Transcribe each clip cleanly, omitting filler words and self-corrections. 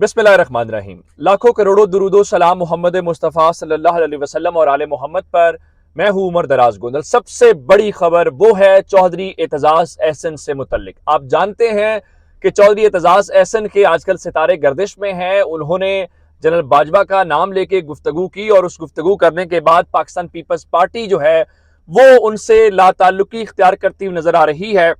बिस्मिल्लाहिर्रहमानिर्रहीम। लाखों करोड़ों दुरूदो सलाम मोहम्मद मुस्तफ़ा सल्लल्लाहु अलैहि वसल्लम और आले मोहम्मद पर। मैं हूं उमर दराज गोंदल। सबसे बड़ी खबर वो है चौधरी एतजाज एहसन से मुतल्लिक। आप जानते हैं कि चौधरी एतजाज एहसन के आजकल सितारे गर्दिश में हैं। उन्होंने जनरल बाजवा का नाम लेके गुफ्तगू की और उस गुफ्तगू करने के बाद पाकिस्तान पीपल्स पार्टी जो है वो उनसे लाताल्लुकी इख्तियार करती हुई नजर आ रही है।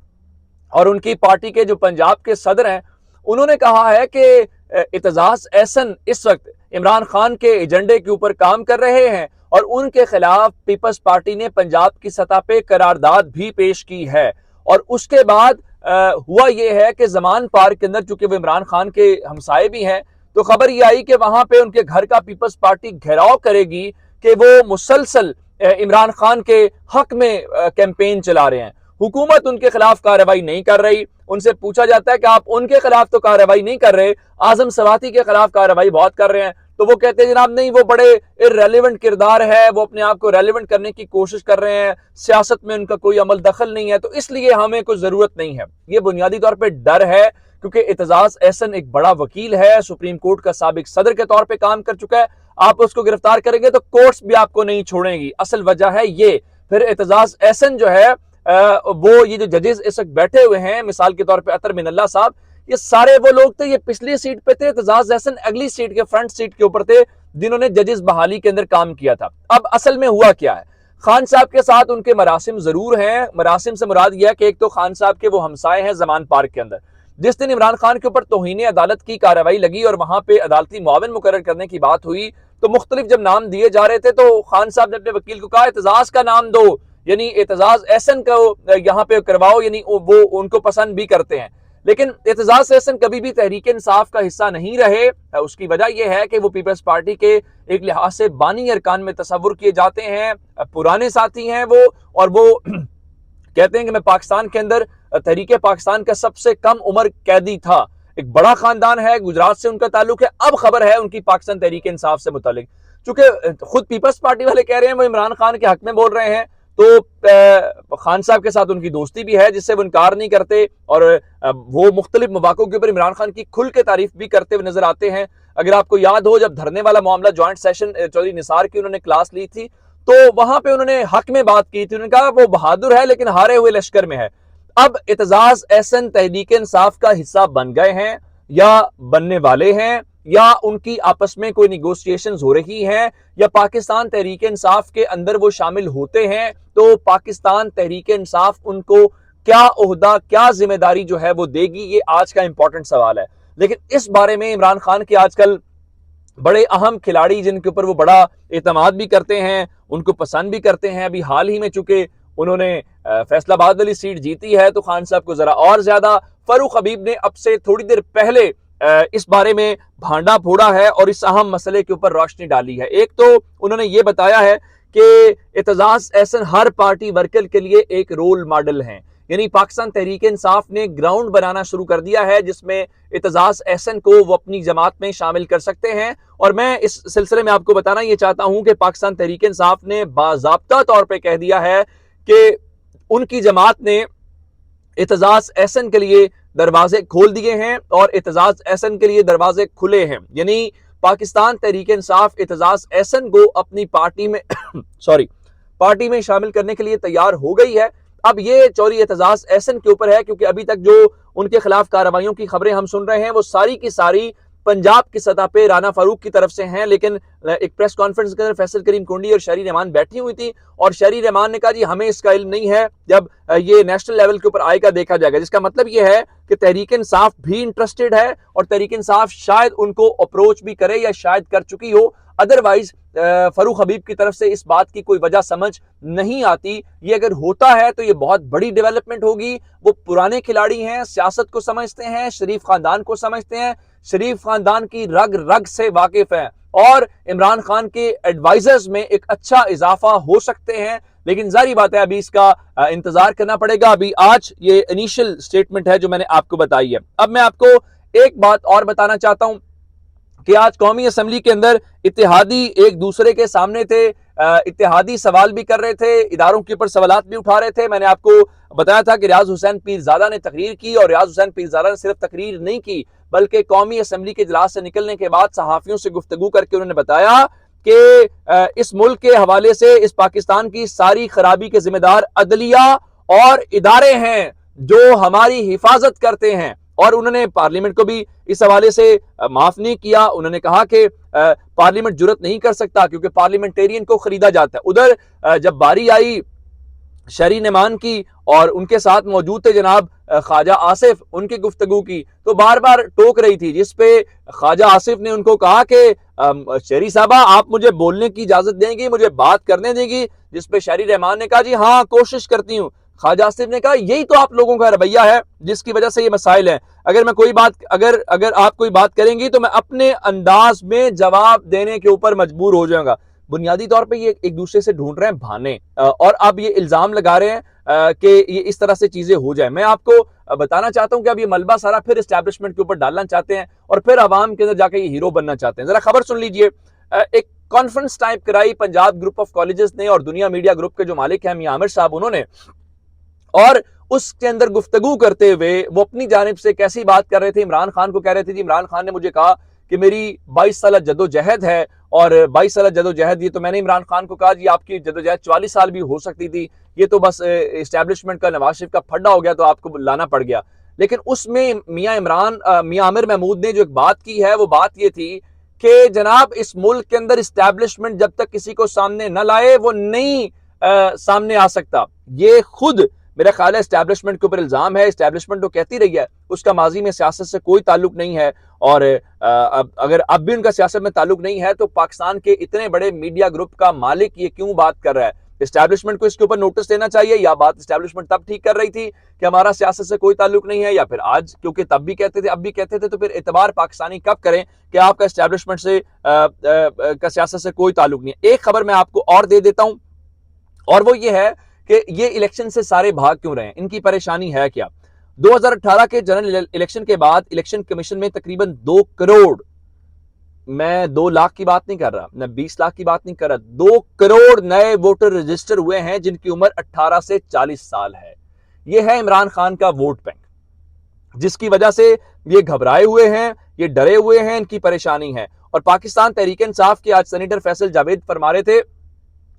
और उनकी पार्टी के जो पंजाब के सदर हैं उन्होंने कहा है कि एतजाज एहसन इस वक्त इमरान खान के एजेंडे के ऊपर काम कर रहे हैं और उनके खिलाफ पीपल्स पार्टी ने पंजाब की सतह पे करारदाद भी पेश की है। और उसके बाद हुआ यह है कि जमान पार्क के अंदर, चूंकि वो इमरान खान के हमसाए भी हैं, तो खबर ये आई कि वहां पे उनके घर का पीपल्स पार्टी घेराव करेगी कि वो मुसलसल इमरान खान के हक में कैंपेन चला रहे हैं। हुकूमत उनके खिलाफ कार्रवाई नहीं कर रही। उनसे पूछा जाता है कि आप उनके खिलाफ तो कार्रवाई नहीं कर रहे, आजम सवाती के खिलाफ कार्रवाई बहुत कर रहे हैं। तो वो कहते हैं जनाब नहीं, वो बड़े इर्रेलेवेंट किरदार है, वो अपने आप को रेलेवेंट करने की कोशिश कर रहे हैं, सियासत में उनका कोई अमल दखल नहीं है, तो इसलिए हमें कोई जरूरत नहीं है। ये बुनियादी तौर पर डर है, क्योंकि एतजाज एहसन एक बड़ा वकील है, सुप्रीम कोर्ट का साबिक सदर के तौर पर काम कर चुका है। आप उसको गिरफ्तार करेंगे तो कोर्ट्स भी आपको नहीं छोड़ेंगी। असल वजह है ये। फिर एतजाज एहसन जो है वो ये जो जजेस इस वक्त बैठे हुए हैं, मिसाल के तौर पे अतर मिनल्ला साहब, ये सारे वो लोग थे, ये पिछली सीट पे थे। एतजाज एहसन अगली सीट के फ्रंट सीट के ऊपर थे, जिन्होंने जजेस बहाली के अंदर काम किया था। अब असल में हुआ क्या है, खान साहब के साथ उनके मरासिम जरूर हैं। मरासिम से मुराद यह है कि एक तो खान साहब के वो हमसाए हैं जमान पार्क के अंदर। जिस दिन इमरान खान के ऊपर तौहीन अदालत की कार्रवाई लगी और वहां पे अदालती मुआविन मुकर्रर करने की बात हुई, तो मुख्तलिफ जब नाम दिए जा रहे थे तो खान साहब ने अपने वकील को कहा एतजाज का नाम दो, यानी एतजाज एहसन को यहाँ पे करवाओ, यानी वो उनको पसंद भी करते हैं। लेकिन एतजाज एहसन कभी भी तहरीक इंसाफ का हिस्सा नहीं रहे। उसकी वजह यह है कि वो पीपल्स पार्टी के एक लिहाज से बानी अरकान में तस्वुर किए जाते हैं, पुराने साथी हैं वो, और वो कहते हैं कि मैं पाकिस्तान के अंदर तहरीक पाकिस्तान का सबसे कम उम्र कैदी था। एक बड़ा खानदान है, गुजरात से उनका ताल्लुक है। अब खबर है उनकी पाकिस्तान तहरीक इंसाफ से मुतालिक, चूंकि खुद पीपल्स पार्टी वाले कह रहे हैं वो इमरान खान के हक में बोल रहे हैं, तो खान साहब के साथ उनकी दोस्ती भी है जिससे वो इनकार नहीं करते, और वो मुख्तलिफ मौक़ों के ऊपर इमरान खान की खुल के तारीफ भी करते हुए नजर आते हैं। अगर आपको याद हो, जब धरने वाला मामला ज्वाइंट सेशन चौधरी निसार की उन्होंने क्लास ली थी, तो वहां पे उन्होंने हक में बात की थी। उन्होंने कहा वो बहादुर है लेकिन हारे हुए लश्कर में है। अब एतजाज एहसन तहरीक इंसाफ का हिस्सा बन गए हैं या बनने वाले हैं, या उनकी आपस में कोई निगोशिएशंस हो रही हैं, या पाकिस्तान तहरीक इंसाफ के अंदर वो शामिल होते हैं, तो पाकिस्तान तहरीक इंसाफ उनको क्या ओहदा, क्या जिम्मेदारी जो है वो देगी, ये आज का इंपॉर्टेंट सवाल है। लेकिन इस बारे में इमरान खान के आजकल बड़े अहम खिलाड़ी, जिनके ऊपर वो बड़ा एतमाद भी करते हैं, उनको पसंद भी करते हैं, अभी हाल ही में चूंकि उन्होंने फैसलाबाद वाली सीट जीती है, तो खान साहब को जरा और ज्यादा, फारूक हबीब ने अब से थोड़ी देर पहले इस बारे में भांडा फोड़ा है और इस अहम मसले के ऊपर रोशनी डाली है। एक तो उन्होंने ये बताया है कि एतजाज एहसन हर पार्टी वर्कर के लिए एक रोल मॉडल हैं, यानी पाकिस्तान तहरीक इंसाफ ने ग्राउंड बनाना शुरू कर दिया है जिसमें एतजाज एहसन को वो अपनी जमात में शामिल कर सकते हैं। और मैं इस सिलसिले में आपको बताना ये चाहता हूं कि पाकिस्तान तहरीक इंसाफ ने बाज़ाब्ता तौर पर कह दिया है कि उनकी जमात ने एतजाज एहसन के लिए दरवाजे खोल दिए हैं और एतजाज एहसन के लिए दरवाजे खुले हैं। यानी पाकिस्तान तहरीक इंसाफ एतजाज एहसन को अपनी पार्टी में पार्टी में शामिल करने के लिए तैयार हो गई है। अब ये चौधरी एतजाज एहसन के ऊपर है, क्योंकि अभी तक जो उनके खिलाफ कार्रवाइयों की खबरें हम सुन रहे हैं वो सारी की सारी पंजाब की सतह पे राना फारूक की तरफ से हैं। लेकिन एक प्रेस कॉन्फ्रेंस के अंदर फैसल करीम कुंडी और शहरी रहमान बैठी हुई थी, और शहरी रहमान ने कहा जी हमें इसका इल्म नहीं है, जब ये नेशनल लेवल के ऊपर आएगा देखा जाएगा। जिसका मतलब ये है कि तहरीक इंसाफ भी इंटरेस्टेड है और तहरीक इंसाफ शायद उनको अप्रोच भी करे या शायद कर चुकी हो। अदरवाइज फारूक हबीब की तरफ से इस बात की कोई वजह समझ नहीं आती। ये अगर होता है तो ये बहुत बड़ी डेवलपमेंट होगी। वो पुराने खिलाड़ी हैं, सियासत को समझते हैं, शरीफ खानदान को समझते हैं, शरीफ खानदान की रग रग से वाकिफ हैं, और इमरान खान के एडवाइजर्स में एक अच्छा इजाफा हो सकते हैं। लेकिन जारी बात है अभी इसका इंतजार करना पड़ेगा। अभी आज ये इनिशियल स्टेटमेंट है जो मैंने आपको बताई है। अब मैं आपको एक बात और बताना चाहता हूं कि आज कौमी असम्बली के अंदर इत्तेहादी एक दूसरे के सामने थे, इत्तेहादी सवाल भी कर रहे थे, इदारों के ऊपर सवालात भी उठा रहे थे। मैंने आपको बताया था कि रियाज हुसैन पीरजादा ने तकरीर की, और रियाज हुसैन पीरजादा ने सिर्फ तकरीर नहीं की बल्कि कौमी असम्बली के इजलास से निकलने के बाद सहाफियों से गुफ्तगू करके उन्होंने बताया कि इस मुल्क के हवाले से इस पाकिस्तान की सारी खराबी के जिम्मेदार अदलिया और इदारे हैं जो हमारी हिफाजत करते हैं। और उन्होंने पार्लियामेंट को भी इस हवाले से माफ नहीं किया। उन्होंने कहा कि पार्लियामेंट जुर्रत नहीं कर सकता क्योंकि पार्लियामेंटेरियन को खरीदा जाता है। उधर जब बारी आई शहरी नमान की और उनके साथ मौजूद थे जनाब ख्वाजा आसिफ, उनकी गुफ्तगू की तो बार बार टोक रही थी, जिसपे ख्वाजा आसिफ ने उनको कहा कि शहरी साहबा आप मुझे बोलने की इजाजत देंगी, मुझे बात करने देंगी, जिसपे शहरी रहमान ने कहा जी हाँ कोशिश करती हूँ। ख्वाजा आसिफ ने कहा यही तो आप लोगों का रवैया है जिसकी वजह से ये मसाइल हैं। अगर मैं कोई बात अगर आप कोई बात करेंगी तो मैं अपने अंदाज में जवाब देने के ऊपर मजबूर हो जाऊंगा। बुनियादी तौर पे ये एक दूसरे से ढूंढ रहे हैं बहाने और अब ये इल्जाम लगा रहे हैं कि ये इस तरह से चीजें हो जाए। मैं आपको बताना चाहता हूं कि अब ये मलबा सारा फिर एस्टैब्लिशमेंट के ऊपर डालना चाहते हैं और फिर अवाम के अंदर जाके ये हीरो बनना चाहते हैं। जरा खबर सुन लीजिए। एक कॉन्फ्रेंस टाइप कराई पंजाब ग्रुप ऑफ कॉलेजेस ने और दुनिया मीडिया ग्रुप के जो मालिक हैं मियां आमिर साहब, उन्होंने, और उसके अंदर गुफ्तगू करते हुए वो अपनी जानिब से कैसी बात कर रहे थे। इमरान खान को कह रहे थे जी इमरान खान ने मुझे कहा कि मेरी 22 साल जदोजहद है, और 22 साल जदोजहद, ये तो मैंने इमरान खान को कहा जी आपकी जदोजहद 44 साल भी हो सकती थी, ये तो बस इस्टेब्लिशमेंट का नवाज शरीफ का फड्डा हो गया तो आपको लाना पड़ गया। लेकिन उसमें मियां आमिर महमूद ने जो एक बात की है वो बात ये थी कि जनाब इस मुल्क के अंदर इस्टेब्लिशमेंट जब तक किसी को सामने न लाए वो नहीं सामने आ सकता। ये खुद मेरा ख्याल है एस्टैब्लिशमेंट के ऊपर इल्जाम है। एस्टैब्लिशमेंट तो कहती रही है उसका माजी में सियासत से कोई ताल्लुक नहीं है, और अगर अब भी उनका सियासत में ताल्लुक नहीं है तो पाकिस्तान के इतने बड़े मीडिया ग्रुप का मालिक ये क्यों बात कर रहा है? एस्टैब्लिशमेंट को इसके ऊपर नोटिस देना चाहिए, या बात एस्टैब्लिशमेंट तब ठीक कर रही थी कि हमारा सियासत से कोई ताल्लुक नहीं है, या फिर आज क्योंकि तब भी कहते थे अब भी कहते थे, तो फिर एतबार पाकिस्तानी कब करें कि आपका एस्टैब्लिशमेंट से का सियासत से कोई ताल्लुक नहीं है। एक खबर मैं आपको और दे देता हूं, और वो ये है कि ये इलेक्शन से सारे भाग क्यों रहे हैं, इनकी परेशानी है क्या। 2018 के जनरल इलेक्शन के बाद इलेक्शन कमीशन में तकरीबन 2 करोड़, मैं 2 लाख की बात नहीं कर रहा, मैं 20 लाख की बात नहीं कर रहा, 2 करोड़ नए वोटर रजिस्टर हुए हैं जिनकी उम्र 18 से 40 साल है। यह है इमरान खान का वोट बैंक, जिसकी वजह से ये घबराए हुए हैं, ये डरे हुए हैं, इनकी परेशानी है। और पाकिस्तान तहरीक इंसाफ के आज सेनेटर फैसल जावेद फरमा रहे थे,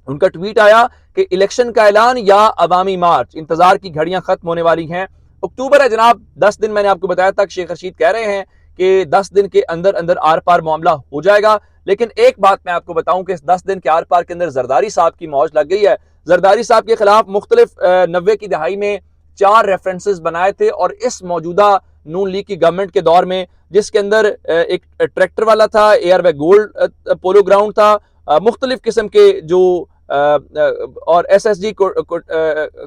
उनका ट्वीट आया कि इलेक्शन का ऐलान या अवामी मार्च, इंतजार की घड़ियां खत्म होने वाली हैं। अक्टूबर है जनाब, 10 दिन मैंने आपको बताया था, शेख रशीद कह रहे हैं कि 10 दिन के अंदर अंदर आर पार मामला हो जाएगा। लेकिन एक बात मैं आपको बताऊं कि इस 10 दिन के आर पार के अंदर जरदारी साहब की मौज लग गई है। जरदारी साहब के खिलाफ मुख्तलिफ 90 की दहाई में 4 रेफरेंसेस बनाए थे, और इस मौजूदा नून लीग की गवर्नमेंट के दौर में, जिसके अंदर एक ट्रैक्टर वाला था, एयरवे गोल्ड पोलो ग्राउंड था, मुख्तलिफ किस्म के जो और SSG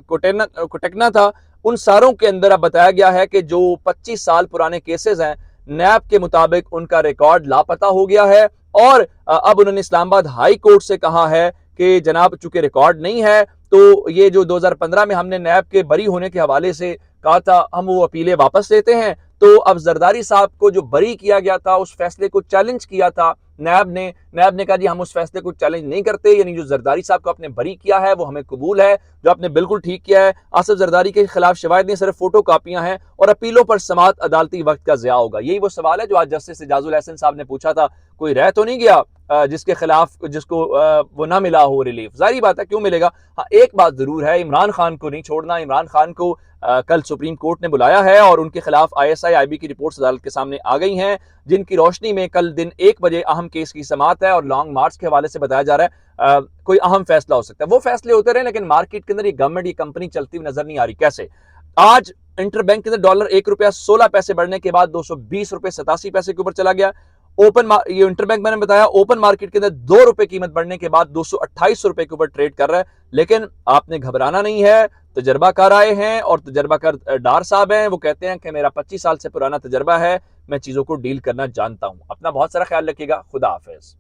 कोटेकना था, उन सारों के अंदर अब बताया गया है कि जो 25 साल पुराने केसेस हैं, नैब के मुताबिक उनका रिकॉर्ड लापता हो गया है। और अब उन्होंने इस्लामाबाद हाई कोर्ट से कहा है कि जनाब चूंकि रिकॉर्ड नहीं है तो ये जो 2015 में हमने नैब के बरी होने के हवाले से कहा था, हम वो अपीलें वापस लेते हैं। तो अब जरदारी साहब को जो बरी किया गया था, उस फैसले को चैलेंज किया था नैब ने कहा जी हम उस फैसले को चैलेंज नहीं करते, यानी जो जरदारी साहब को आपने बरी किया है वो हमें कबूल है, जो आपने बिल्कुल ठीक किया है। आसिफ जरदारी के खिलाफ शवाहिद नहीं, सिर्फ फोटो कापियां हैं, और अपीलों पर समाअत अदालती वक्त का ज़िया होगा। यही वो सवाल है जो आज जस्टिस एजाजुल एहसन साहब ने पूछा था, कोई रह तो नहीं गया जिसके खिलाफ जिसको वो ना मिला हो रिलीफ। जाहिर बात है क्यों मिलेगा। हाँ, एक बात जरूर है, इमरान खान को नहीं छोड़ना। इमरान खान को कल सुप्रीम कोर्ट ने बुलाया है और उनके खिलाफ ISI IB की रिपोर्ट्स अदालत के सामने आ गई हैं, जिनकी रोशनी में कल दिन 1 बजे अहम केस की समाअत है, और लॉन्ग मार्च के हवाले से बताया जा रहा है कोई अहम फैसला हो सकता है। वो फैसले होते रहे, लेकिन मार्केट के अंदर ये गवर्नमेंट, ये कंपनी चलती हुई नजर नहीं आ रही। कैसे? आज इंटरबैंक के अंदर डॉलर 1 रुपया 16 पैसे बढ़ने के बाद 220 रुपए 87 पैसे के ऊपर चला गया। ये इंटरबैंक मैंने बताया ओपन मार्केट के अंदर 2 रुपए कीमत बढ़ने के बाद 228 रुपए के ऊपर ट्रेड कर रहा है। लेकिन आपने घबराना नहीं है, तजर्बाकार आए हैं और तजर्बाकार डार साहब हैं, वो कहते हैं कि मेरा 25 साल से पुराना तजर्बा है, मैं चीजों को डील करना जानता हूं। अपना बहुत सारा ख्याल रखिएगा। खुदा हाफिज।